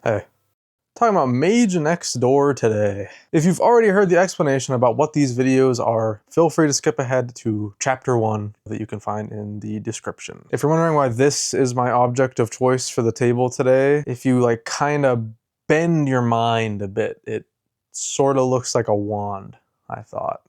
Hey, talking about Mage next door today. If you've already heard the explanation about what these videos are, feel free to skip ahead to chapter 1 that you can find in the description. If you're wondering why this is my object of choice for the table today, if you like kind of bend your mind a bit, it sort of looks like a wand, I thought.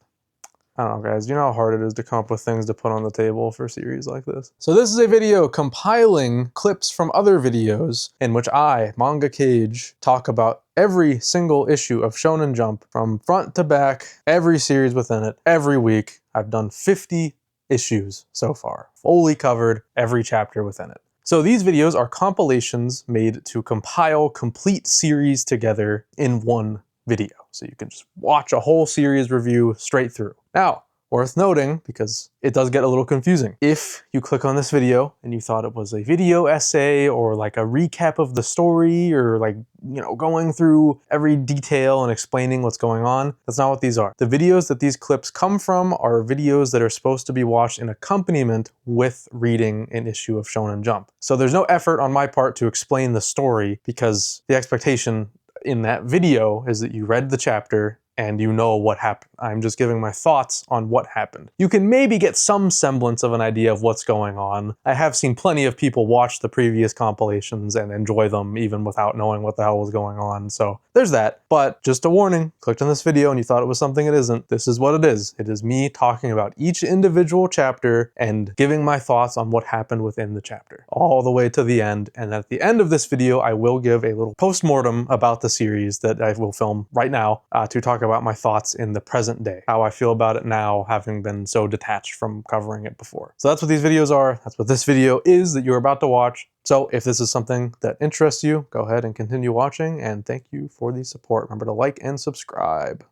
I don't know, guys, you know how hard it is to come up with things to put on the table for a series like this? So this is a video compiling clips from other videos in which I, Manga Cage, talk about every single issue of Shonen Jump from front to back, every series within it, every week. I've done 50 issues so far, fully covered every chapter within it. So these videos are compilations made to compile complete series together in one video. So you can just watch a whole series review straight through. Now, worth noting, because it does get a little confusing, if you click on this video and you thought it was a video essay or like a recap of the story or like, you know, going through every detail and explaining what's going on, that's not what these are. The videos that these clips come from are videos that are supposed to be watched in accompaniment with reading an issue of Shonen Jump. So there's no effort on my part to explain the story because the expectation in that video is that you read the chapter and you know what happened. I'm just giving my thoughts on what happened. You can maybe get some semblance of an idea of what's going on. I have seen plenty of people watch the previous compilations and enjoy them even without knowing what the hell was going on. So there's that. But just a warning, clicked on this video and you thought it was something it isn't. This is what it is. It is me talking about each individual chapter and giving my thoughts on what happened within the chapter, all the way to the end. And at the end of this video, I will give a little post-mortem about the series that I will film right now to talk about my thoughts in the present day, how I feel about it now, having been so detached from covering it before. So that's what these videos are. That's what this video is that you're about to watch. So if this is something that interests you, go ahead and continue watching, and thank you for the support. Remember to like and subscribe.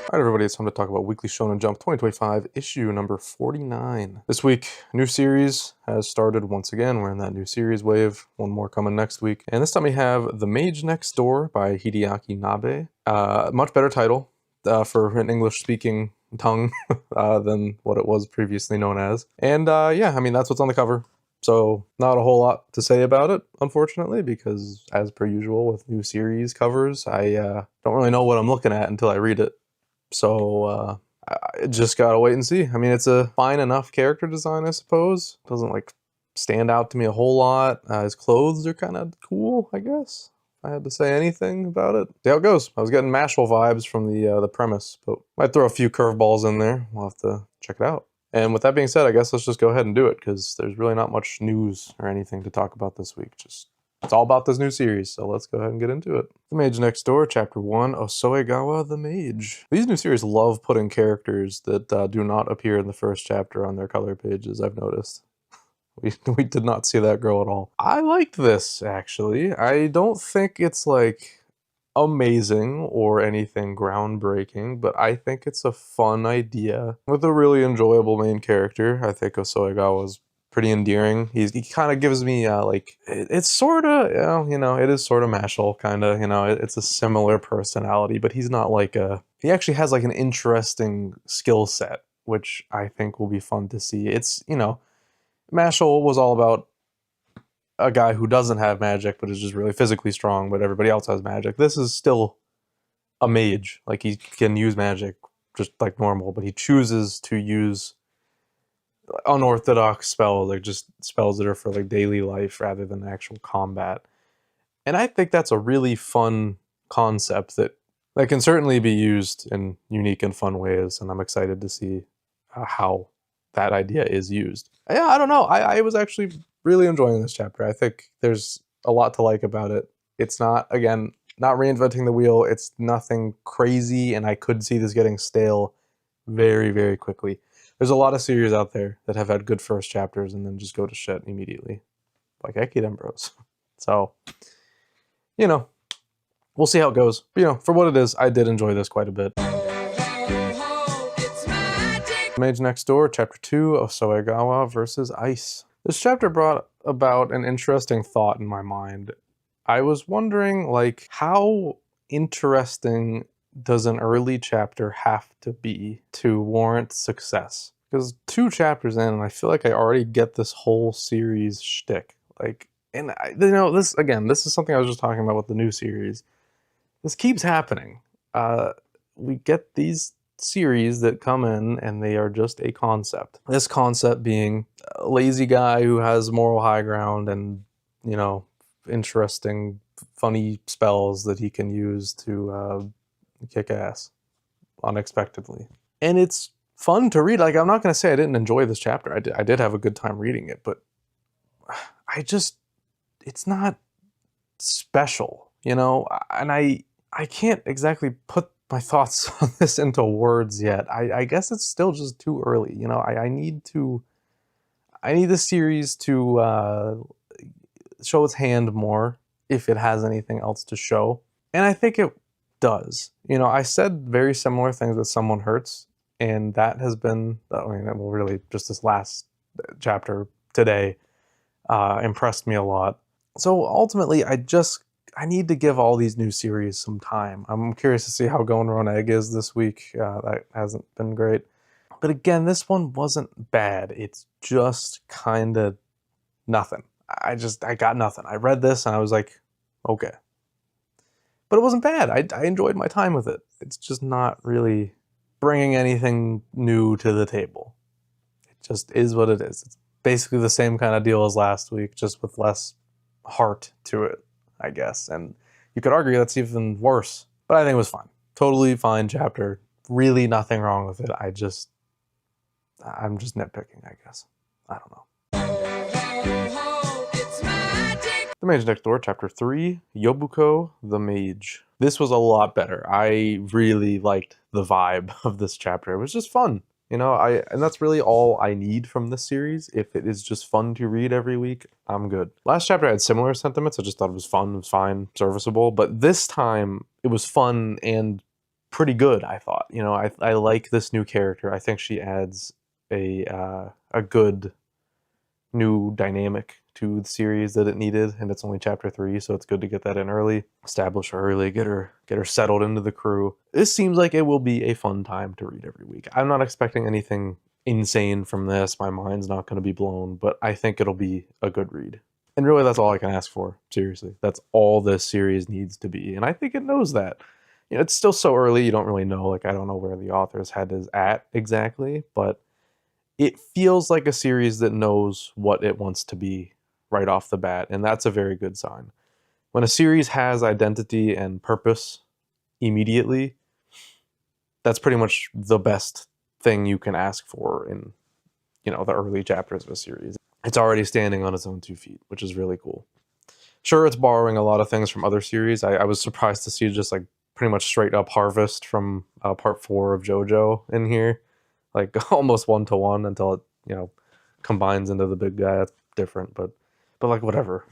Alright everybody, it's time to talk about Weekly Shonen Jump 2025, issue number 49. This week, a new series has started once again. We're in that new series wave, one more coming next week. And this time we have The Mage Next Door by Hideaki Nabe. Much better title for an English-speaking tongue than what it was previously known as. And yeah, I mean, that's what's on the cover. So not a whole lot to say about it, unfortunately, because as per usual with new series covers, I don't really know what I'm looking at until I read it. So I just gotta wait and see. I mean, it's a fine enough character design, I suppose. Doesn't like stand out to me a whole lot. His clothes are kind of cool, I guess. If I had to say anything about it. See how it goes. I was getting Mashal vibes from the premise, but might throw a few curveballs in there. We'll have to check it out. And with that being said, I guess let's just go ahead and do it, because there's really not much news or anything to talk about this week. It's all about this new series, so let's go ahead and get into it. The Mage Next Door, Chapter 1, Osoegawa the Mage. These new series love putting characters that do not appear in the first chapter on their color pages, I've noticed. We did not see that grow at all. I liked this, actually. I don't think it's, like, amazing or anything groundbreaking, but I think it's a fun idea with a really enjoyable main character. I think Osoegawa's pretty endearing. He kind of gives me like, it's sort of, you know, it is sort of Mashal, kind of, you know, it's a similar personality, but he's not like he actually has like an interesting skill set, which I think will be fun to see. It's, you know, Mashal was all about a guy who doesn't have magic, but is just really physically strong, but everybody else has magic. This is still a mage. Like, he can use magic just like normal, but he chooses to use unorthodox spells, like just spells that are for like daily life rather than actual combat. And I think that's a really fun concept that can certainly be used in unique and fun ways, and I'm excited to see how that idea is used. Yeah, I don't know. I was actually really enjoying this chapter. I think there's a lot to like about it. It's not, again, not reinventing the wheel. It's nothing crazy, and I could see this getting stale very, very quickly. There's a lot of series out there that have had good first chapters and then just go to shit immediately, like Ekiden Bros. So, you know, we'll see how it goes. But, you know, for what it is, I did enjoy this quite a bit. Mage Next Door, Chapter 2, Osoegawa versus Ice. This chapter brought about an interesting thought in my mind. I was wondering, like, how interesting does an early chapter have to be to warrant success? Because 2 chapters in, and I feel like I already get this whole series shtick. Like, And you know, this is something I was just talking about with the new series. This keeps happening. We get these series that come in and they are just a concept. This concept being a lazy guy who has moral high ground and, you know, interesting, funny spells that he can use to kick ass unexpectedly. And it's fun to read. Like, I'm not going to say I didn't enjoy this chapter. I did have a good time reading it, but it's not special, you know? And I can't exactly put my thoughts on this into words yet. I guess it's still just too early, you know? I need the series to show its hand more if it has anything else to show. And I think it does. You know, I said very similar things with Someone Hurts, and that has been, I mean, well, really just this last chapter today impressed me a lot. So ultimately, I need to give all these new series some time. I'm curious to see how Going Around Egg is this week. That hasn't been great. But again, this one wasn't bad. It's just kind of nothing. I got nothing. I read this and I was like, okay. But it wasn't bad. I enjoyed my time with it. It's just not really bringing anything new to the table. It just is what it is. It's basically the same kind of deal as last week, just with less heart to it, I guess. And you could argue that's even worse, but I think it was fine. Totally fine chapter. Really nothing wrong with it. I'm just nitpicking, I guess. I don't know. The Mage Next Door, Chapter 3, Yobuko the Mage. This was a lot better. I really liked the vibe of this chapter. It was just fun. You know, and that's really all I need from this series. If it is just fun to read every week, I'm good. Last chapter I had similar sentiments. I just thought it was fun, it was fine, serviceable. But this time it was fun and pretty good, I thought. You know, I like this new character. I think she adds a good new dynamic to the series that it needed, and it's only chapter 3, so it's good to get that in early, establish her early, get her settled into the crew. This seems like it will be a fun time to read every week. I'm not expecting anything insane from this. My mind's not going to be blown, but I think it'll be a good read. And really, that's all I can ask for. Seriously, that's all this series needs to be, and I think it knows that. You know, it's still so early. You don't really know. Like, I don't know where the author's head is at exactly, but it feels like a series that knows what it wants to be right off the bat, and that's a very good sign. When a series has identity and purpose immediately, that's pretty much the best thing you can ask for in, you know, the early chapters of a series. It's already standing on its own 2 feet, which is really cool. Sure, it's borrowing a lot of things from other series. I was surprised to see just like pretty much straight up Harvest from part 4 of JoJo in here. Like almost 1-to-1 until it, you know, combines into the big guy. That's different, but like whatever.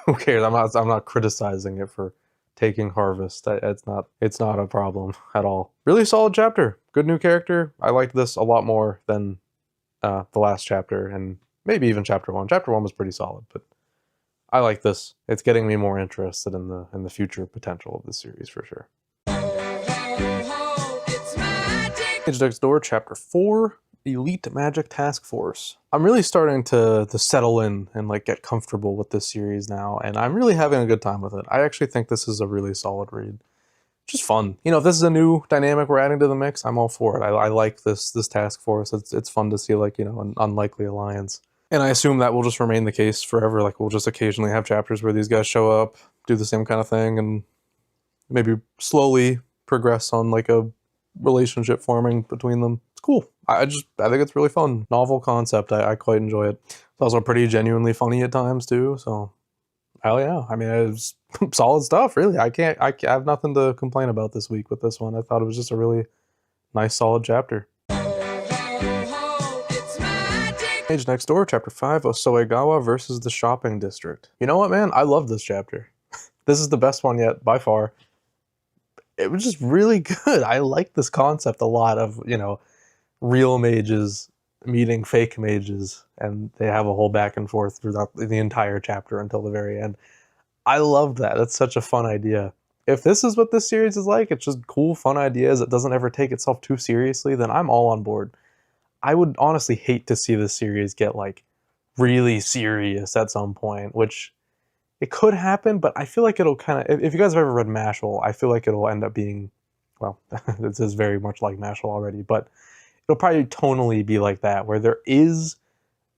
Who cares? I'm not criticizing it for taking Harvest. It's not a problem at all. Really solid chapter. Good new character. I liked this a lot more than the last chapter and maybe even chapter 1. Chapter 1 was pretty solid, but I like this. It's getting me more interested in the future potential of the series for sure. Mage Next Door, Chapter 4, Elite Magic Task Force. I'm really starting to settle in and like get comfortable with this series now, and I'm really having a good time with it. I actually think this is a really solid read. Just fun. You know, if this is a new dynamic we're adding to the mix, I'm all for it. I like this task force. It's fun to see, like, you know, an unlikely alliance. And I assume that will just remain the case forever. Like, we'll just occasionally have chapters where these guys show up, do the same kind of thing, and maybe slowly progress on like a relationship forming between them. It's cool. I think it's really fun. Novel concept. I quite enjoy it. It's also pretty genuinely funny at times too. So, hell yeah. I mean, it's solid stuff. Really, I have nothing to complain about this week with this one. I thought it was just a really nice, solid chapter. Mage Next Door, Chapter 5, Osoegawa versus the Shopping District. You know what, man? I love this chapter. This is the best one yet, by far. It was just really good. I like this concept a lot of, you know, real mages meeting fake mages, and they have a whole back and forth throughout the entire chapter until the very end. I loved that. That's such a fun idea. If this is what this series is like, it's just cool, fun ideas, it doesn't ever take itself too seriously, then I'm all on board. I would honestly hate to see this series get like really serious at some point, which It could happen, but I feel like it'll kind of, if you guys have ever read Mashal, I feel like it'll end up being, well, this is very much like Mashal already, but it'll probably tonally be like that, where there is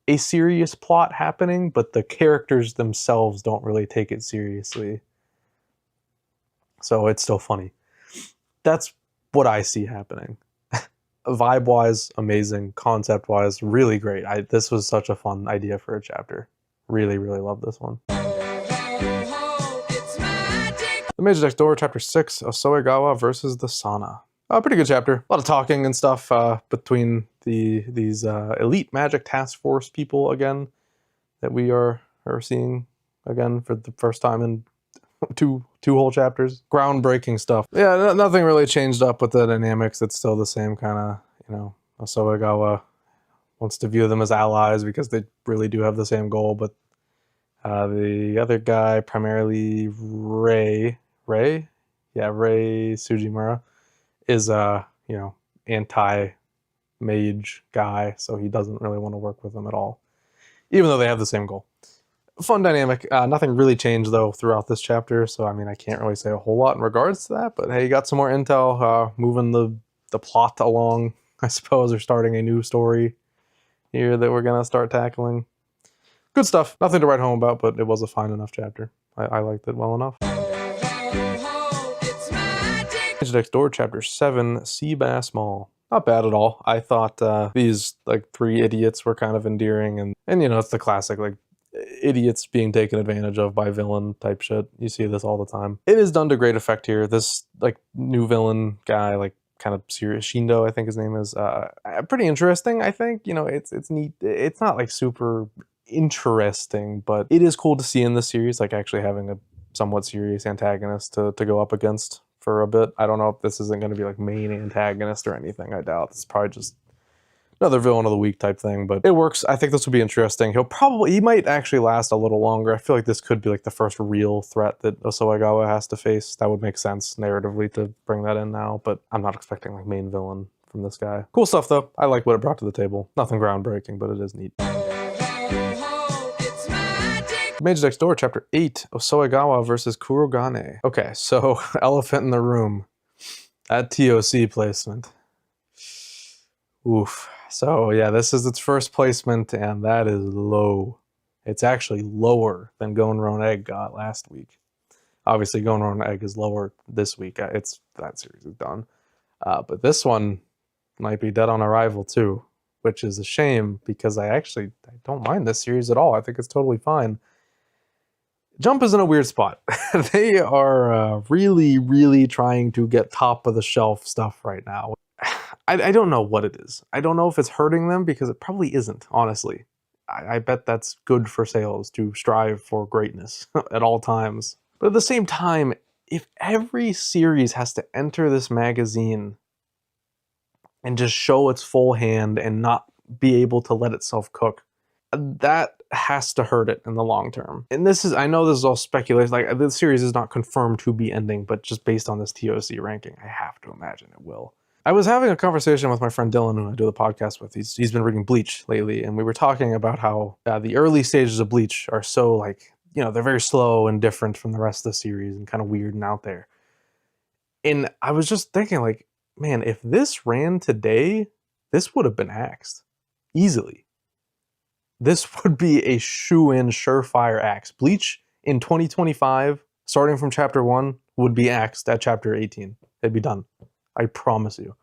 a serious plot happening, but the characters themselves don't really take it seriously. So it's still funny. That's what I see happening. Vibe-wise, amazing. Concept-wise, really great. This was such a fun idea for a chapter. Really, really love this one. The Mage Next Door, Chapter 6, Osoegawa versus the Sana. Pretty good chapter. A lot of talking and stuff between these elite magic task force people again that we are seeing again for the first time in two whole chapters. Groundbreaking stuff. Yeah, nothing really changed up with the dynamics. It's still the same kind of, you know, Osoegawa wants to view them as allies because they really do have the same goal, but the other guy, primarily Ray Sujimura, is you know, anti-mage guy, so he doesn't really want to work with them at all, even though they have the same goal. Fun dynamic. Nothing really changed though throughout this chapter, so I mean I can't really say a whole lot in regards to that, but hey, you got some more intel moving the plot along, I suppose, or starting a new story here that we're gonna start tackling. Good stuff. Nothing to write home about, but it was a fine enough chapter. I liked it well enough. Mage Next Door, Chapter 7, Sea Bass Mall. Not bad at all. I thought these like 3 idiots were kind of endearing, and you know, it's the classic like idiots being taken advantage of by villain type shit. You see this all the time. It is done to great effect here. This like new villain guy, like kind of serious, Shindo I think his name is, pretty interesting. I think, you know, it's neat. It's not like super interesting, but it is cool to see in this series like actually having a somewhat serious antagonist to go up against for a bit. I don't know if this isn't going to be like main antagonist or anything. I doubt. It's probably just another villain of the week type thing, but it works. I think this will be interesting. He might actually last a little longer. I feel like this could be like the first real threat that Osoegawa has to face. That would make sense narratively to bring that in now, but I'm not expecting like main villain from this guy. Cool stuff though. I like what it brought to the table. Nothing groundbreaking, but it is neat. Mage Next Door, Chapter 8, Osoegawa versus Kurogane. Okay, so elephant in the room. That TOC placement. Oof. So yeah, this is its first placement, and that is low. It's actually lower than Gonron Egg got last week. Obviously, Gonron Egg is lower this week. That series is done. But this one might be dead on arrival too, which is a shame because I don't mind this series at all. I think it's totally fine. Jump is in a weird spot. They are really, really trying to get top of the shelf stuff right now. I don't know what it is. I don't know if it's hurting them because it probably isn't, honestly. I bet that's good for sales to strive for greatness at all times. But at the same time, if every series has to enter this magazine and just show its full hand and not be able to let itself cook, that has to hurt it in the long term. And I know this is all speculation, like the series is not confirmed to be ending, but just based on this TOC ranking, I have to imagine it will. I was having a conversation with my friend Dylan, who I do the podcast with. He's been reading Bleach lately, and we were talking about how the early stages of Bleach are so like, you know, they're very slow and different from the rest of the series and kind of weird and out there. And I was just thinking like, man, if this ran today, this would have been axed easily. This would be a shoe-in, surefire axe. Bleach in 2025, starting from Chapter 1, would be axed at Chapter 18. It'd be done. I promise you.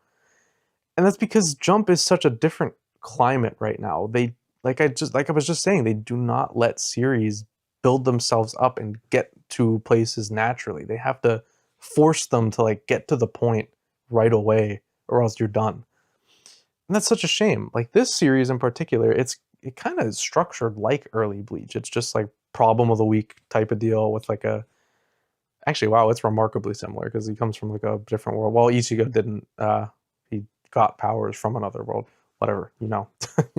And that's because Jump is such a different climate right now. They, like I was just saying, they do not let series build themselves up and get to places naturally. They have to force them to like get to the point right away, or else you're done. And that's such a shame. Like this series in particular, it kind of is structured like early Bleach. It's just like problem of the week type of deal with like a, actually, wow, it's remarkably similar because he comes from like a different world. Well, Ichigo didn't, he got powers from another world, whatever, you know.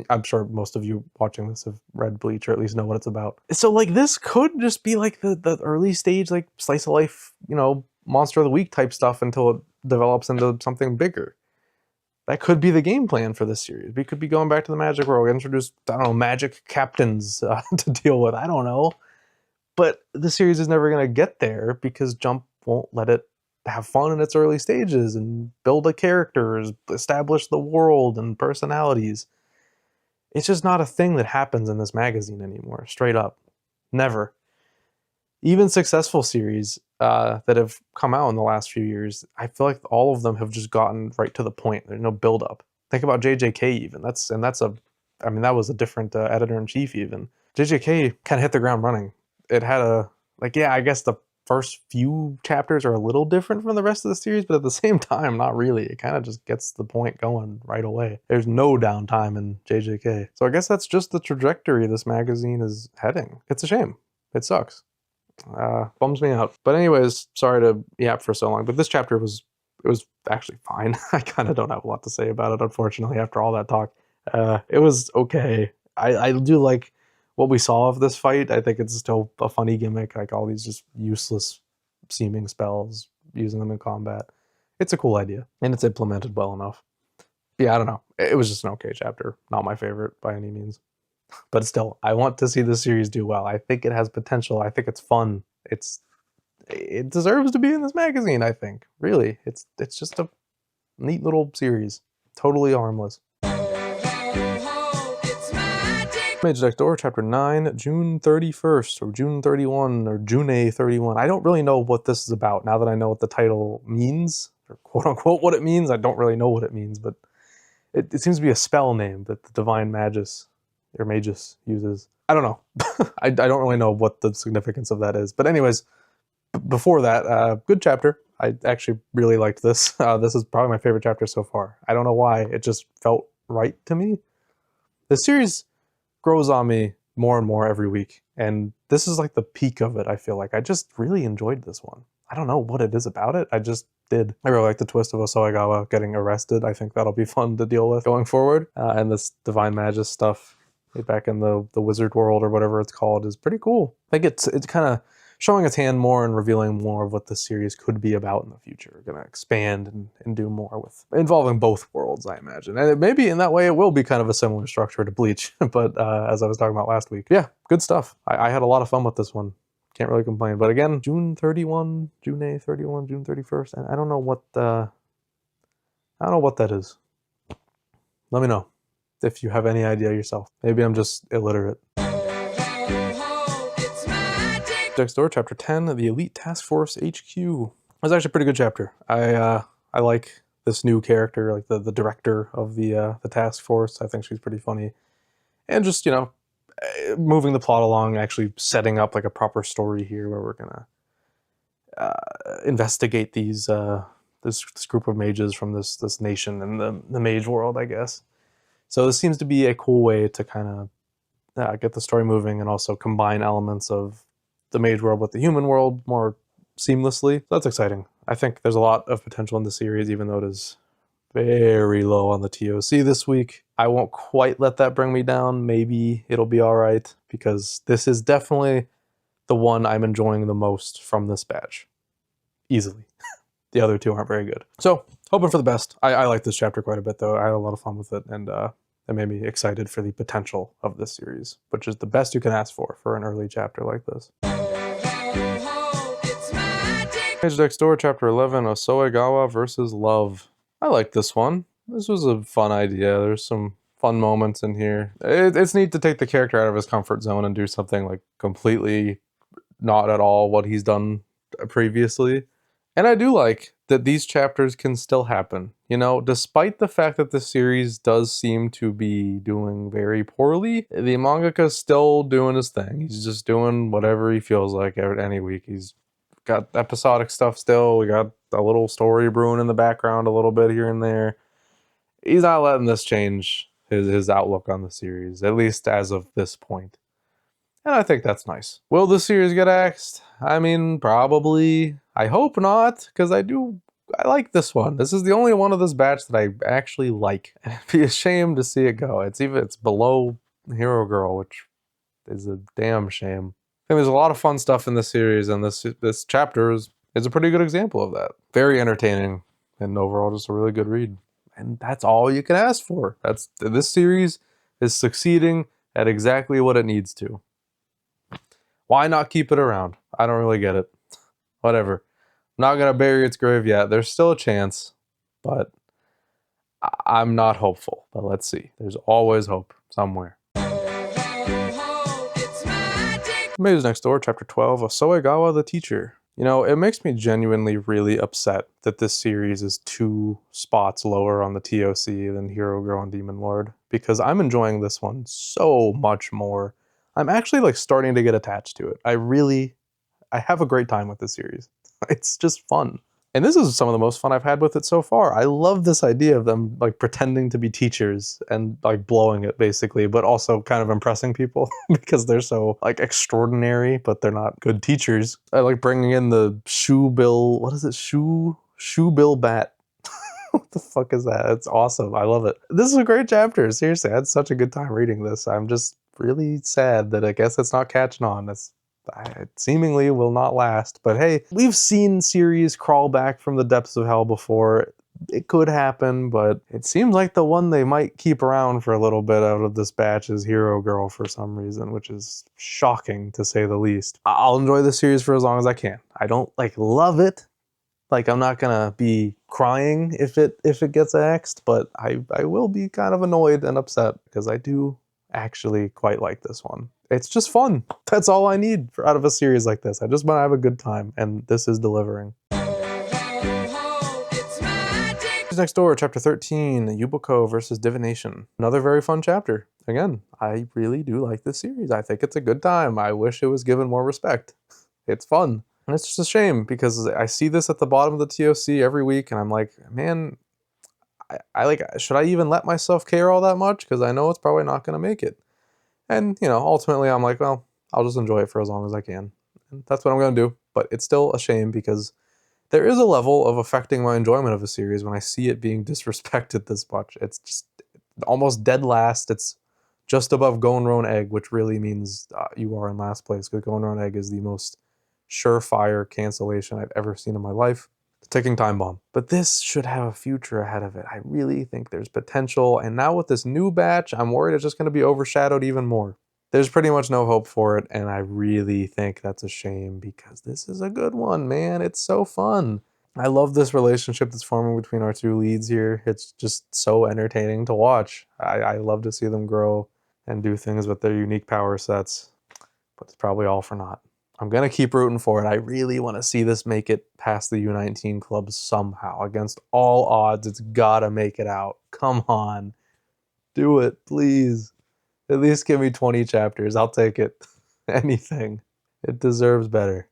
I'm sure most of you watching this have read Bleach or at least know what it's about. So like this could just be like the early stage, like slice of life, you know, monster of the week type stuff until it develops into something bigger. That could be the game plan for this series. We could be going back to the magic world, introduce, I don't know, magic captains to deal with. I don't know. But the series is never going to get there because Jump won't let it have fun in its early stages and build the characters, establish the world and personalities. It's just not a thing that happens in this magazine anymore, straight up. Never. Even successful series that have come out in the last few years, I feel like all of them have just gotten right to the point. There's no build-up. Think about JJK even. That was a different editor-in-chief even. JJK kind of hit the ground running. It had I guess the first few chapters are a little different from the rest of the series, but at the same time, not really. It kind of just gets the point going right away. There's no downtime in JJK. So I guess that's just the trajectory this magazine is heading. It's a shame. It sucks. Bums me out. But anyways, sorry to yap for so long, but this chapter was actually fine. I kind of don't have a lot to say about it, unfortunately, after all that talk. It was okay. I do like what we saw of this fight. I think it's still a funny gimmick, like all these just useless seeming spells, using them in combat. It's a cool idea, and it's implemented well enough. Yeah, I don't know. It was just an okay chapter. Not my favorite by any means. But still, I want to see this series do well. I think it has potential. I think it's fun. It deserves to be in this magazine, I think. Really. It's just a neat little series. Totally harmless. Mage Next Door, Chapter 9, June 31st, or June 31, or June 31. I don't really know what this is about now that I know what the title means, or quote-unquote what it means. I don't really know what it means, but it seems to be a spell name that the Divine Magus, or Magus, uses. I don't know. I don't really know what the significance of that is. But anyways, before that, good chapter. I actually really liked this. This is probably my favorite chapter so far. I don't know why. It just felt right to me. The series grows on me more and more every week, and this is like the peak of it. I feel like I just really enjoyed this one. I don't know what it is about it. I just did. I really like the twist of Osoegawa getting arrested. I think that'll be fun to deal with going forward. And this Divine Magus stuff back in the wizard world or whatever it's called is pretty cool. I think it's kind of showing its hand more and revealing more of what the series could be about in the future. We're gonna expand and do more with involving both worlds, I imagine. And maybe in that way it will be kind of a similar structure to Bleach, but as I was talking about last week. Yeah, good stuff. I had a lot of fun with this one. Can't really complain. But again, June 31, June 31st, and I don't know what that is. Let me know if you have any idea yourself. Maybe I'm just illiterate. Next Door, Chapter 10, The Elite Task Force HQ. It was actually a pretty good chapter. I like this new character, like the director of the task force. I think she's pretty funny. And just, moving the plot along, actually setting up like a proper story here where we're gonna investigate this group of mages from this nation and the mage world, I guess. So this seems to be a cool way to kind of get the story moving and also combine elements of the mage world with the human world more seamlessly. So that's exciting. I think there's a lot of potential in the series, even though it is very low on the TOC this week. I won't quite let that bring me down. Maybe it'll be all right, because this is definitely the one I'm enjoying the most from this batch. Easily. The other two aren't very good. So, hoping for the best. I like this chapter quite a bit, though. I had a lot of fun with it, and it made me excited for the potential of this series, which is the best you can ask for an early chapter like this. Mage Next Door, Chapter 11, Osoegawa versus Love. I like this one. This was a fun idea. There's some fun moments in here. It's neat to take the character out of his comfort zone and do something like completely not at all what he's done previously. And I do like that these chapters can still happen. Despite the fact that the series does seem to be doing very poorly, the mangaka's still doing his thing. He's just doing whatever he feels like any week. He's got episodic stuff still. We got a little story brewing in the background a little bit here and there. He's not letting this change his outlook on the series, at least as of this point. And I think that's nice. Will the series get axed? I mean, probably. I hope not, because I like this one. This is the only one of this batch that I actually like. And it'd be a shame to see it go. It's below Hero Girl, which is a damn shame. I think there's a lot of fun stuff in this series, and this chapter is a pretty good example of that. Very entertaining, and overall just a really good read. And that's all you can ask for. This series is succeeding at exactly what it needs to. Why not keep it around? I don't really get it. Whatever. I'm not gonna bury its grave yet. There's still a chance, but I'm not hopeful. But let's see. There's always hope somewhere. Mage Next Door, Chapter 12, Osoegawa the Teacher. You know, it makes me genuinely really upset that this series is 2 spots lower on the TOC than Hero Girl and Demon Lord, because I'm enjoying this one so much more. I'm actually like starting to get attached to it. I have a great time with this series. It's just fun. And this is some of the most fun I've had with it so far. I love this idea of them like pretending to be teachers and like blowing it basically, but also kind of impressing people because they're so like extraordinary, but they're not good teachers. I like bringing in the shoe bill, what is it? Shoe bill bat. What the fuck is that? It's awesome. I love it. This is a great chapter. Seriously, I had such a good time reading this. I'm just really sad that I guess it's not catching on. It seemingly will not last, but hey, we've seen series crawl back from the depths of hell before. It could happen, but it seems like the one they might keep around for a little bit out of this batch is Hero Girl for some reason, which is shocking to say the least. I'll enjoy the series for as long as I can. I don't like love it. Like I'm not gonna be crying if it gets axed, but I will be kind of annoyed and upset because I do actually quite like this one. It's just fun. That's all I need out of a series like this. I just want to have a good time, and this is delivering. Next Door, Chapter 13, Yubuko versus Divination. Another very fun chapter. Again, I really do like this series. I think it's a good time. I wish it was given more respect. It's fun. And it's just a shame because I see this at the bottom of the TOC every week, and I'm like, man, I like, should I even let myself care all that much? Because I know it's probably not going to make it. And, you know, ultimately I'm like, well, I'll just enjoy it for as long as I can. And that's what I'm going to do. But it's still a shame because there is a level of affecting my enjoyment of a series when I see it being disrespected this much. It's just almost dead last. It's just above Gonron Egg, which really means you are in last place, because Gonron Egg is the most surefire cancellation I've ever seen in my life. The ticking time bomb. But this should have a future ahead of it. I really think there's potential, and now with this new batch, I'm worried it's just going to be overshadowed even more. There's pretty much no hope for it, and I really think that's a shame because this is a good one, man. It's so fun. I love this relationship that's forming between our 2 leads here. It's just so entertaining to watch. I love to see them grow and do things with their unique power sets, but it's probably all for naught. I'm going to keep rooting for it. I really want to see this make it past the U19 club somehow. Against all odds, it's got to make it out. Come on. Do it, please. At least give me 20 chapters. I'll take it. Anything. It deserves better.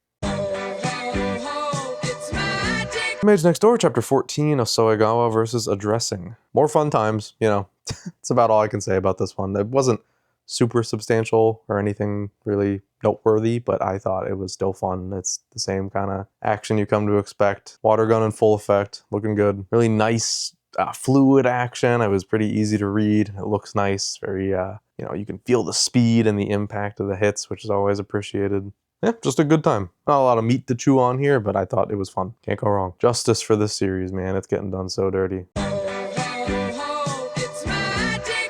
Mage Next Door, Chapter 14, Osoegawa versus Addressing. More fun times, you know. It's about all I can say about this one. It wasn't super substantial or anything really noteworthy, but I thought it was still fun. It's the same kind of action you come to expect. Water gun in full effect, looking good. Really nice, fluid action. It was pretty easy to read. It looks nice. Very, you know, you can feel the speed and the impact of the hits, which is always appreciated. Yeah, just a good time. Not a lot of meat to chew on here, but I thought it was fun. Can't go wrong. Justice for this series, man. It's getting done so dirty.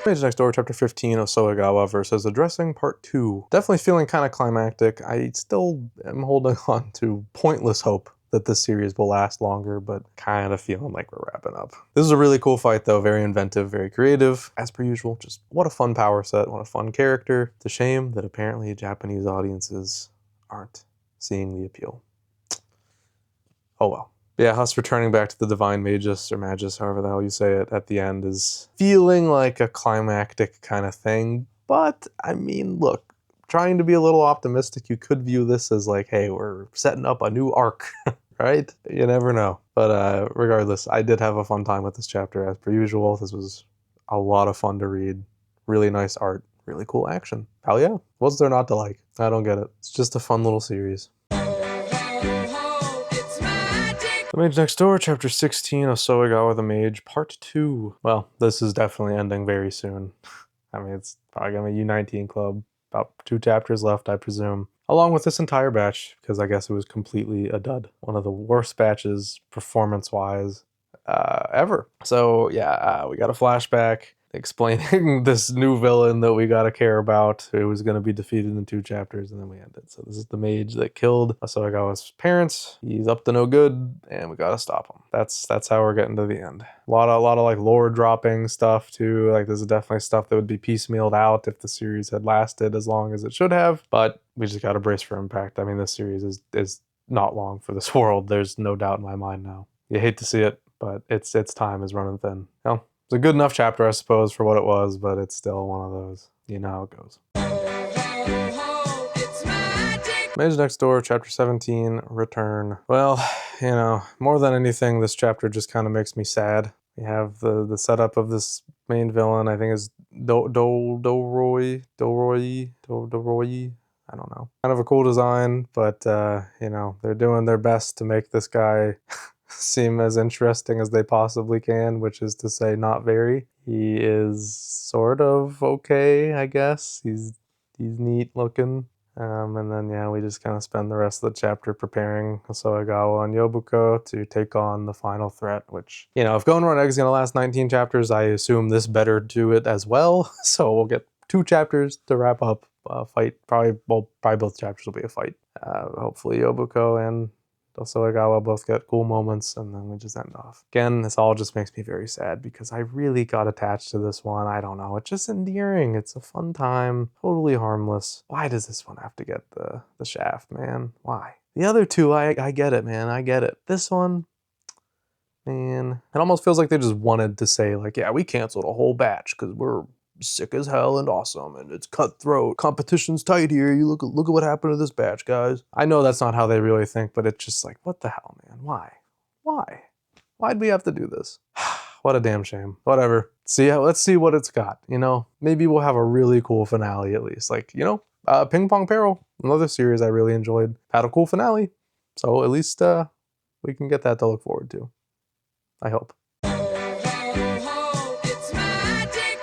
Mage Next Door, Chapter 15, Osoegawa versus Addressing, Part 2. Definitely feeling kind of climactic. I still am holding on to pointless hope that this series will last longer, but kind of feeling like we're wrapping up. This is a really cool fight though, very inventive, very creative, as per usual. Just what a fun power set, what a fun character. It's a shame that apparently Japanese audiences aren't seeing the appeal. Oh well. Yeah, us returning back to the Divine Magus, or Magus, however the hell you say it, at the end is feeling like a climactic kind of thing. But, I mean, look, trying to be a little optimistic, you could view this as like, hey, we're setting up a new arc, right? You never know. But regardless, I did have a fun time with this chapter, as per usual. This was a lot of fun to read. Really nice art. Really cool action. Hell yeah. What's there not to like? I don't get it. It's just a fun little series. The Mage Next Door, Chapter 16, Osoegawa the Mage, Part 2. Well, this is definitely ending very soon. I mean, it's probably going to be U19 club. About 2 chapters left, I presume. Along with this entire batch, because I guess it was completely a dud. One of the worst batches, performance-wise, ever. So, yeah, we got a flashback. explaining this new villain that we gotta care about, who was gonna be defeated in 2 chapters, and then we end it. So this is the mage that killed Asoyagawa's parents. He's up to no good, and we gotta stop him. That's how we're getting to the end. A lot of like lore dropping stuff too. Like this is definitely stuff that would be piecemealed out if the series had lasted as long as it should have. But we just gotta brace for impact. I mean, this series is not long for this world. There's no doubt in my mind now. You hate to see it, but its time is running thin. Well, it's a good enough chapter, I suppose, for what it was, but it's still one of those. You know how it goes. Mage Next Door, Chapter 17, Return. Well, you know, more than anything, this chapter just kind of makes me sad. We have the setup of this main villain, I think is Doroi. I don't know. Kind of a cool design, but, you know, they're doing their best to make this guy seem as interesting as they possibly can, which is to say not very. He is sort of okay, I guess. He's neat looking. And then, yeah, we just kind of spend the rest of the chapter preparing Asoyagawa and Yobuko to take on the final threat, which, you know, if Going Run Egg is going to last 19 chapters, I assume this better do it as well. So we'll get 2 chapters to wrap up a fight. Probably both chapters will be a fight. Hopefully Yobuko and Asoyagawa both get cool moments, and then we just end off. Again, this all just makes me very sad because I really got attached to this one. I don't know, it's just endearing. It's a fun time, totally harmless. Why does this one have to get the shaft, man? Why? The other 2, I get it, man. I get it. This one, man, it almost feels like they just wanted to say, like, yeah, we canceled a whole batch because we're sick as hell and awesome, and it's cutthroat. Competition's tight here. You look at what happened to this batch, guys. I know that's not how they really think, but it's just like, what the hell, man? Why? Why'd we have to do this? What a damn shame. Whatever. Let's see what it's got. You know, maybe we'll have a really cool finale at least. Like, you know, Ping Pong Peril, another series I really enjoyed, had a cool finale. So at least we can get that to look forward to. I hope.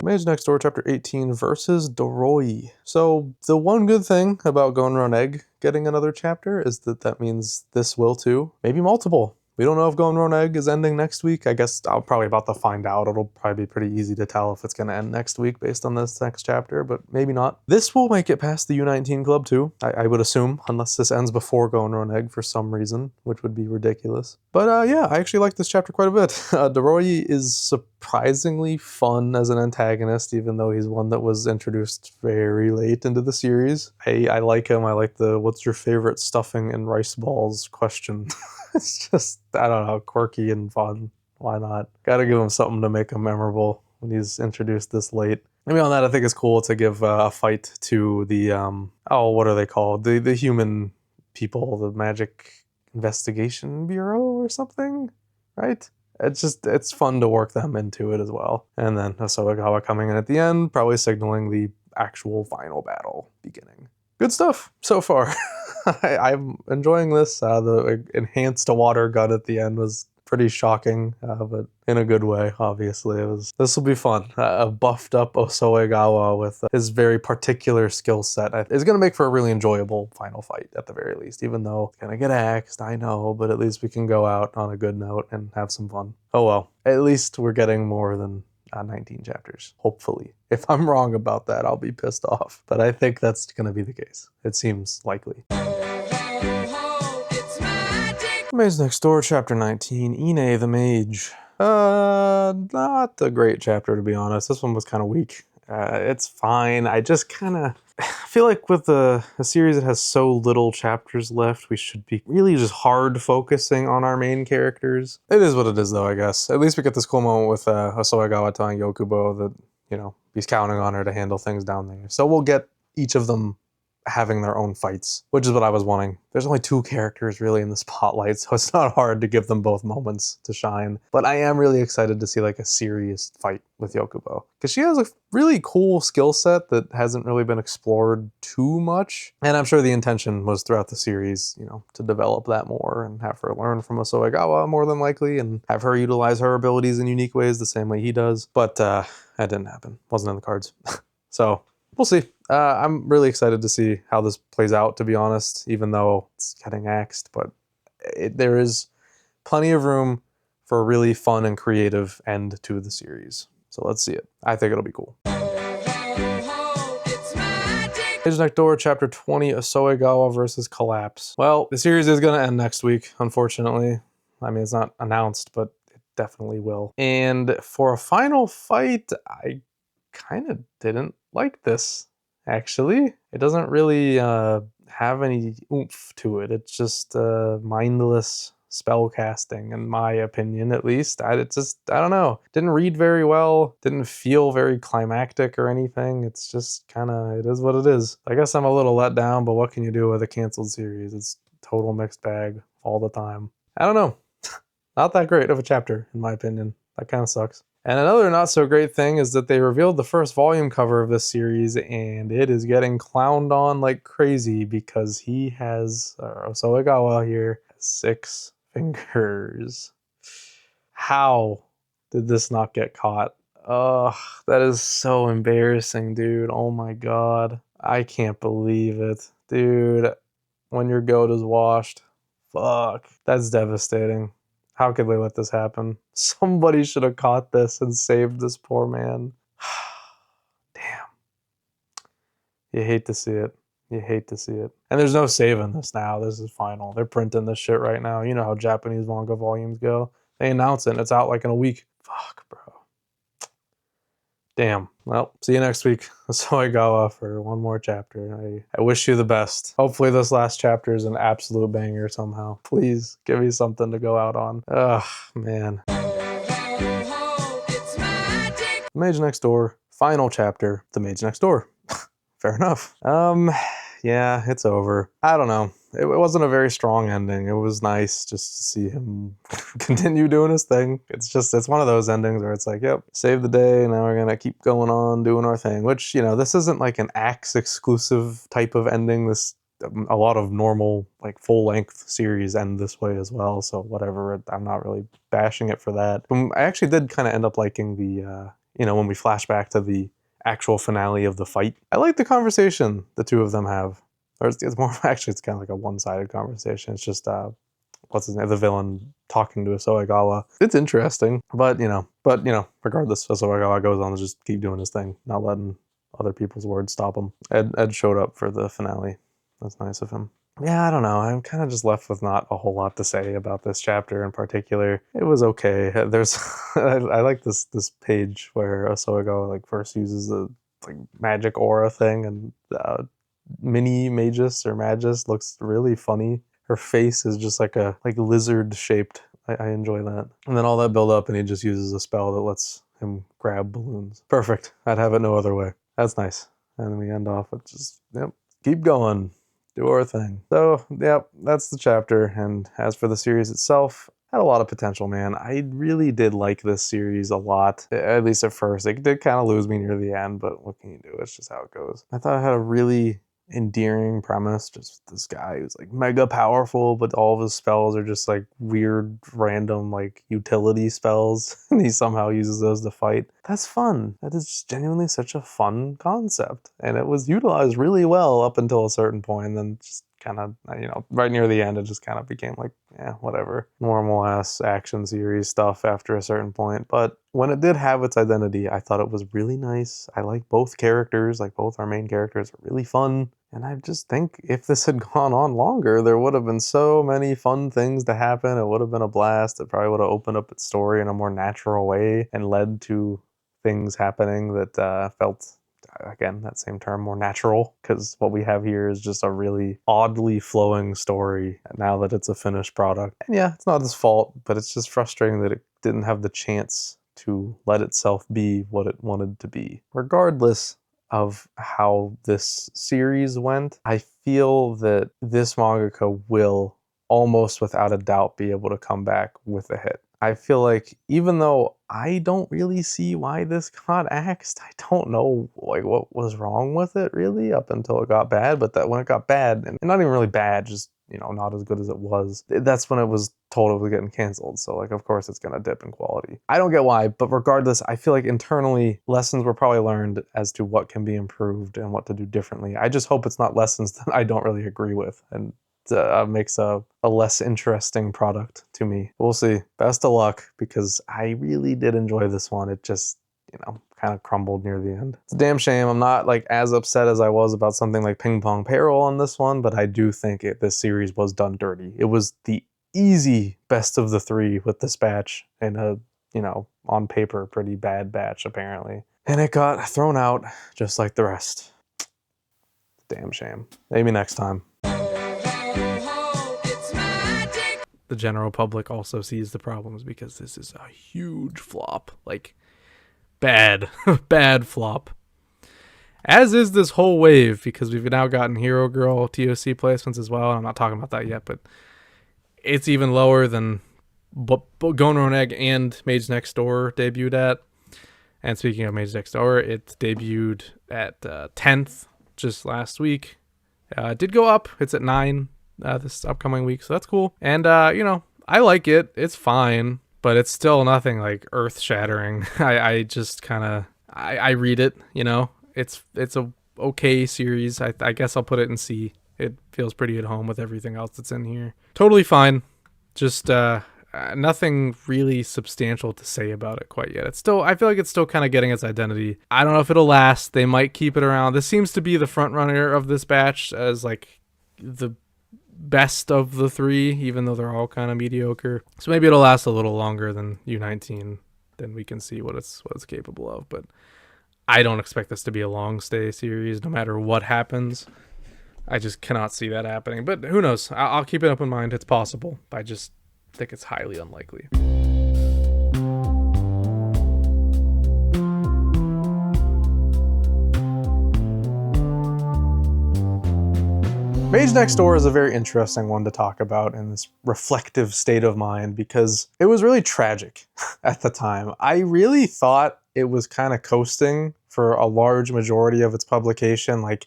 Mage Next Door, Chapter 18, versus Doroi. So the one good thing about Going Run Egg getting another chapter is that means this will too. Maybe multiple. We don't know if Going Run Egg is ending next week. I guess I'll probably about to find out. It'll probably be pretty easy to tell if it's going to end next week based on this next chapter, but maybe not. This will make it past the U19 club too, I would assume, unless this ends before Going Run Egg for some reason, which would be ridiculous. But yeah, I actually like this chapter quite a bit. Doroi is surprisingly fun as an antagonist, even though he's one that was introduced very late into the series. I like him. I like the "what's your favorite stuffing and rice balls" question. It's just, I don't know, quirky and fun. Why not? Gotta give him something to make him memorable when he's introduced this late. I mean, on that, I think it's cool to give a fight to the, what are they called? The human people, the Magic Investigation Bureau or something, right? It's fun to work them into it as well. And then Asoyagawa coming in at the end, probably signaling the actual final battle beginning. Good stuff so far. I'm enjoying this. The enhanced water gun at the end was pretty shocking, but in a good way, obviously. This will be fun. A buffed up Asoyagawa with his very particular skill set is going to make for a really enjoyable final fight at the very least, even though it's going to get axed, I know, but at least we can go out on a good note and have some fun. Oh well, at least we're getting more than 19 chapters, hopefully. If I'm wrong about that, I'll be pissed off, but I think that's going to be the case. It seems likely. Mage Next Door, Chapter 19, Ine the Mage. Not a great chapter, to be honest. This one was kind of weak. It's fine. I just kind of feel like with a series that has so little chapters left, we should be really just hard focusing on our main characters. It is what it is, though, I guess. At least we get this cool moment with Asoyagawa telling Yokubo that, you know, he's counting on her to handle things down there. So we'll get each of them having their own fights, which is what I was wanting. There's only 2 characters really in the spotlight, so it's not hard to give them both moments to shine. But I am really excited to see like a serious fight with Yokubo, because she has a really cool skill set that hasn't really been explored too much. And I'm sure the intention was throughout the series, you know, to develop that more and have her learn from Asoyagawa more than likely, and have her utilize her abilities in unique ways the same way he does. But that didn't happen. Wasn't in the cards. So we'll see. I'm really excited to see how this plays out, to be honest, even though it's getting axed, but there is plenty of room for a really fun and creative end to the series. So let's see it. I think it'll be cool. Mage Next Door, Chapter 20, Osoegawa versus Collapse. Well, the series is going to end next week, unfortunately. I mean, it's not announced, but it definitely will. And for a final fight, I kind of didn't like this, actually. It doesn't really have any oomph to it. It's just mindless spell casting, in my opinion, at least. I don't know. Didn't read very well. Didn't feel very climactic or anything. It's just kind of, it is what it is. I guess I'm a little let down, but what can you do with a canceled series? It's total mixed bag all the time. I don't know. Not that great of a chapter, in my opinion. That kind of sucks. And another not so great thing is that they revealed the first volume cover of this series, and it is getting clowned on like crazy because he has, Osoegawa here, 6 fingers. How did this not get caught? Ugh, that is so embarrassing, dude. Oh my god. I can't believe it. Dude, when your goat is washed. Fuck. That's devastating. How could they let this happen? Somebody should have caught this and saved this poor man. Damn. You hate to see it. You hate to see it. And there's no saving this now. This is final. They're printing this shit right now. You know how Japanese manga volumes go. They announce it and it's out like in a week. Fuck, bro. Damn. Well, see you next week. Osoegawa for one more chapter. I wish you the best. Hopefully this last chapter is an absolute banger somehow. Please give me something to go out on. Ugh, man. Mage Next Door. Final chapter. The Mage Next Door. Fair enough. Yeah, it's over. I don't know. It wasn't a very strong ending. It was nice just to see him continue doing his thing. It's one of those endings where it's like, yep, save the day. Now we're going to keep going on doing our thing, which, you know, this isn't like an Axe exclusive type of ending. A lot of normal, like full length series end this way as well. So whatever, I'm not really bashing it for that. I actually did kind of end up liking the, you know, when we flash back to the actual finale of the fight. I like the conversation the two of them have. Or it's more, actually, it's kind of like a one-sided conversation. It's just, what's his name? The villain talking to Osoegawa. It's interesting, but you know, regardless, Osoegawa goes on to just keep doing his thing, not letting other people's words stop him. Ed showed up for the finale. That's nice of him. Yeah, I don't know. I'm kind of just left with not a whole lot to say about this chapter in particular. It was okay. There's, I like this page where Osoegawa like first uses the like magic aura thing, and mini Magus or Magus looks really funny. Her face is just like a lizard shaped. I enjoy that. And then all that build up, and he just uses a spell that lets him grab balloons. Perfect. I'd have it no other way. That's nice. And then we end off with just, yep, keep going. Do our thing. So, yep, that's the chapter. And as for the series itself, had a lot of potential, man. I really did like this series a lot, at least at first. It did kind of lose me near the end, but what can you do? It's just how it goes. I thought it had a really endearing premise. Just this guy who's like mega powerful, but all of his spells are just like weird, random, like utility spells, and he somehow uses those to fight. That's fun. That is just genuinely such a fun concept, and it was utilized really well up until a certain point, and then just kind of, you know, right near the end, it just kind of became like, yeah, whatever, normal ass action series stuff after a certain point. But when it did have its identity, I thought it was really nice. I like both characters, like both our main characters are really fun. And I just think if this had gone on longer, there would have been so many fun things to happen. It would have been a blast. It probably would have opened up its story in a more natural way and led to things happening that felt, again, that same term, more natural, because what we have here is just a really oddly flowing story now that it's a finished product. And yeah, it's not his fault, but it's just frustrating that it didn't have the chance to let itself be what it wanted to be. Regardless of how this series went, I feel that this mangaka will almost without a doubt be able to come back with a hit. I feel like even though I don't really see why this got axed, I don't know like what was wrong with it really up until it got bad, but that when it got bad, and not even really bad, just, you know, not as good as it was, that's when it was told it was getting canceled. So like, of course it's gonna dip in quality. I don't get why, but regardless, I feel like internally lessons were probably learned as to what can be improved and what to do differently. I just hope it's not lessons that I don't really agree with, and makes a less interesting product to me. We'll see. Best of luck, because I really did enjoy this one. It just, you know, kind of crumbled near the end. It's a damn shame. I'm not like as upset as I was about something like Ping Pong Peril on this one, but I do think this series was done dirty. It was the easy best of the three with this batch and a, you know, on paper, pretty bad batch apparently. And it got thrown out just like the rest. Damn shame. Maybe next time. The general public also sees the problems because this is a huge flop. Like, bad, bad flop. As is this whole wave, because we've now gotten Hero Girl TOC placements as well. I'm not talking about that yet, but it's even lower than Goner Egg and Mage Next Door debuted at. And speaking of Mage Next Door, it debuted at 10th just last week. It did go up. It's at 9 this upcoming week, so that's cool. And, you know, I like it. It's fine, but it's still nothing like earth-shattering. I just kind of... I read it, you know. It's a okay series. I guess I'll put it in C. It feels pretty at home with everything else that's in here. Totally fine. Just nothing really substantial to say about it quite yet. It's still, I feel like it's still kind of getting its identity. I don't know if it'll last. They might keep it around. This seems to be the front runner of this batch as like the best of the three, even though they're all kind of mediocre. So maybe it'll last a little longer than U19. Then we can see what it's capable of. But I don't expect this to be a long stay series, no matter what happens. I just cannot see that happening. But who knows? I'll keep it up in mind. It's possible. I just think it's highly unlikely. Mage Next Door is a very interesting one to talk about in this reflective state of mind because it was really tragic at the time. I really thought it was kind of coasting for a large majority of its publication. Like,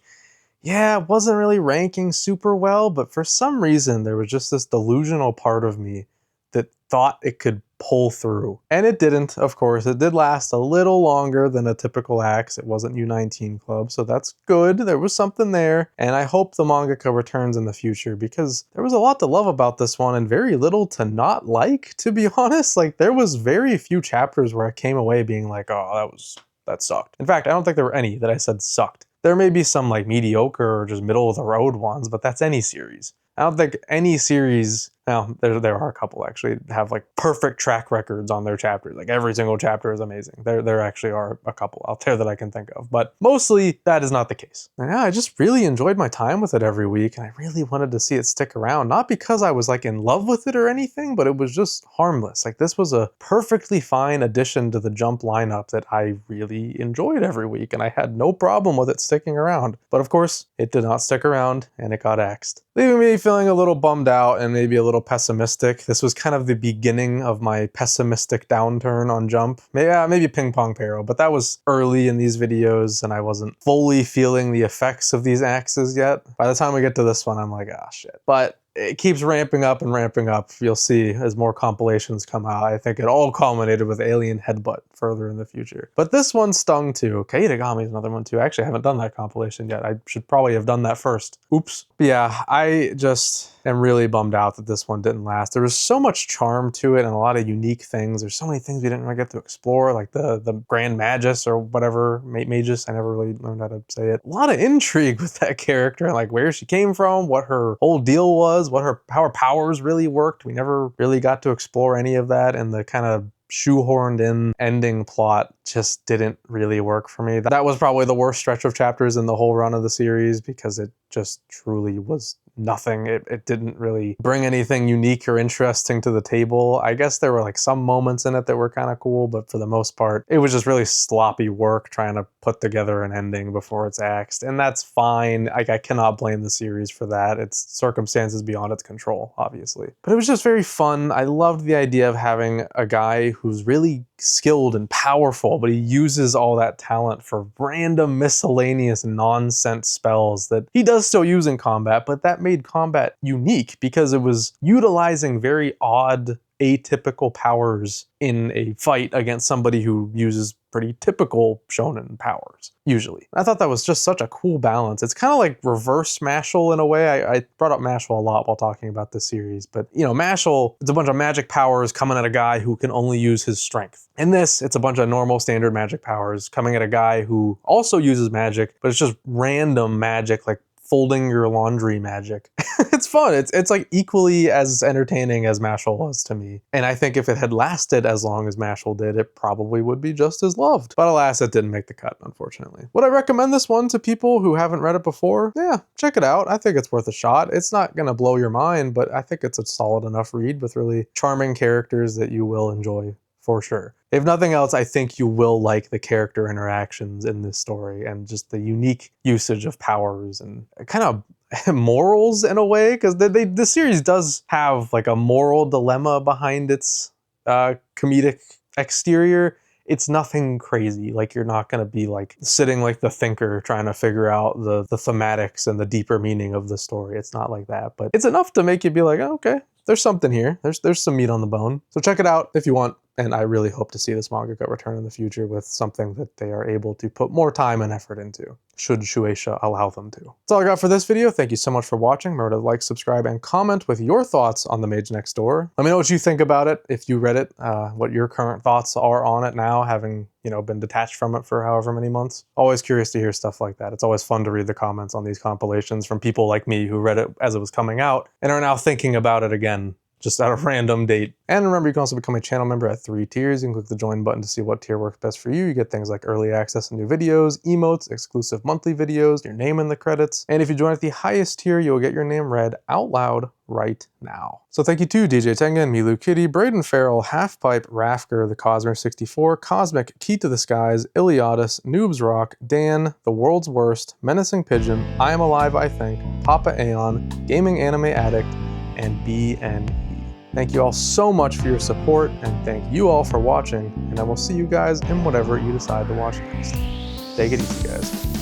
yeah, it wasn't really ranking super well, but for some reason there was just this delusional part of me that thought it could pull through. And it didn't, of course. It did last a little longer than a typical axe. It wasn't U19 Club, so that's good. There was something there. And I hope the mangaka returns in the future because there was a lot to love about this one and very little to not like, to be honest. Like, there was very few chapters where I came away being like, oh, that sucked. In fact, I don't think there were any that I said sucked. There may be some like mediocre or just middle of the road ones, but that's any series. I don't think any series, now there are a couple actually, have like perfect track records on their chapters. Like every single chapter is amazing. There actually are a couple out there that I can think of, but mostly that is not the case. And yeah, I just really enjoyed my time with it every week and I really wanted to see it stick around. Not because I was like in love with it or anything, but it was just harmless. Like this was a perfectly fine addition to the Jump lineup that I really enjoyed every week and I had no problem with it sticking around. But of course, it did not stick around and it got axed, leaving me feeling a little bummed out and maybe a little pessimistic. This was kind of the beginning of my pessimistic downturn on Jump. Maybe Ping Pong Peril, but that was early in these videos and I wasn't fully feeling the effects of these axes yet. By the time we get to this one, I'm like, ah, shit. But it keeps ramping up and ramping up. You'll see as more compilations come out. I think it all culminated with Alien Headbutt further in the future. But this one stung too. Kaitagami is another one too. Actually, I haven't done that compilation yet. I should probably have done that first. Oops. But yeah, I just am really bummed out that this one didn't last. There was so much charm to it and a lot of unique things. There's so many things we didn't really get to explore, like the Grand Magus or whatever, Magus, I never really learned how to say it. A lot of intrigue with that character and like where she came from, what her whole deal was, how her powers really worked. We never really got to explore any of that, and the kind of shoehorned in ending plot just didn't really work for me. That was probably the worst stretch of chapters in the whole run of the series because it just truly was nothing. It didn't really bring anything unique or interesting to the table. I guess there were like some moments in it that were kind of cool, but for the most part, it was just really sloppy work trying to put together an ending before it's axed. And that's fine. Like, I cannot blame the series for that. It's circumstances beyond its control, obviously. But it was just very fun. I loved the idea of having a guy who's really skilled and powerful, but he uses all that talent for random miscellaneous nonsense spells that he does still use in combat, but that made combat unique because it was utilizing very odd atypical powers in a fight against somebody who uses pretty typical shonen powers, usually. I thought that was just such a cool balance. It's kind of like reverse Mashal in a way. I brought up Mashal a lot while talking about this series, but you know, Mashal, it's a bunch of magic powers coming at a guy who can only use his strength. In this, it's a bunch of normal standard magic powers coming at a guy who also uses magic, but it's just random magic, like folding your laundry magic. It's fun. It's like equally as entertaining as Mashal was to me. And I think if it had lasted as long as Mashal did, it probably would be just as loved. But alas, it didn't make the cut, unfortunately. Would I recommend this one to people who haven't read it before? Yeah, check it out. I think it's worth a shot. It's not gonna blow your mind, but I think it's a solid enough read with really charming characters that you will enjoy for sure. If nothing else, I think you will like the character interactions in this story and just the unique usage of powers and kind of morals in a way, because the series does have like a moral dilemma behind its comedic exterior. It's nothing crazy. Like, you're not going to be like sitting like the thinker trying to figure out the thematics and the deeper meaning of the story. It's not like that, but it's enough to make you be like, oh, okay, there's something here. There's some meat on the bone. So check it out if you want. And I really hope to see this manga get return in the future with something that they are able to put more time and effort into, should Shueisha allow them to. That's all I got for this video. Thank you so much for watching. Remember to like, subscribe, and comment with your thoughts on The Mage Next Door. Let me know what you think about it, if you read it, what your current thoughts are on it now, having, you know, been detached from it for however many months. Always curious to hear stuff like that. It's always fun to read the comments on these compilations from people like me who read it as it was coming out and are now thinking about it again, just at a random date. And remember, you can also become a channel member at 3 tiers. You can click the join button to see what tier works best for you. You get things like early access and new videos, emotes, exclusive monthly videos, your name in the credits. And if you join at the highest tier, you'll get your name read out loud right now. So thank you to DJ Tengen, Milu Kitty, Braden Farrell, Halfpipe, Rafker, The Cosmer64, Cosmic, Key to the Skies, Iliadus, Noobs Rock, Dan, The World's Worst, Menacing Pigeon, I Am Alive I Think, Papa Aeon, Gaming Anime Addict, and BNE. Thank you all so much for your support, and thank you all for watching, and I will see you guys in whatever you decide to watch next. Take it easy, guys.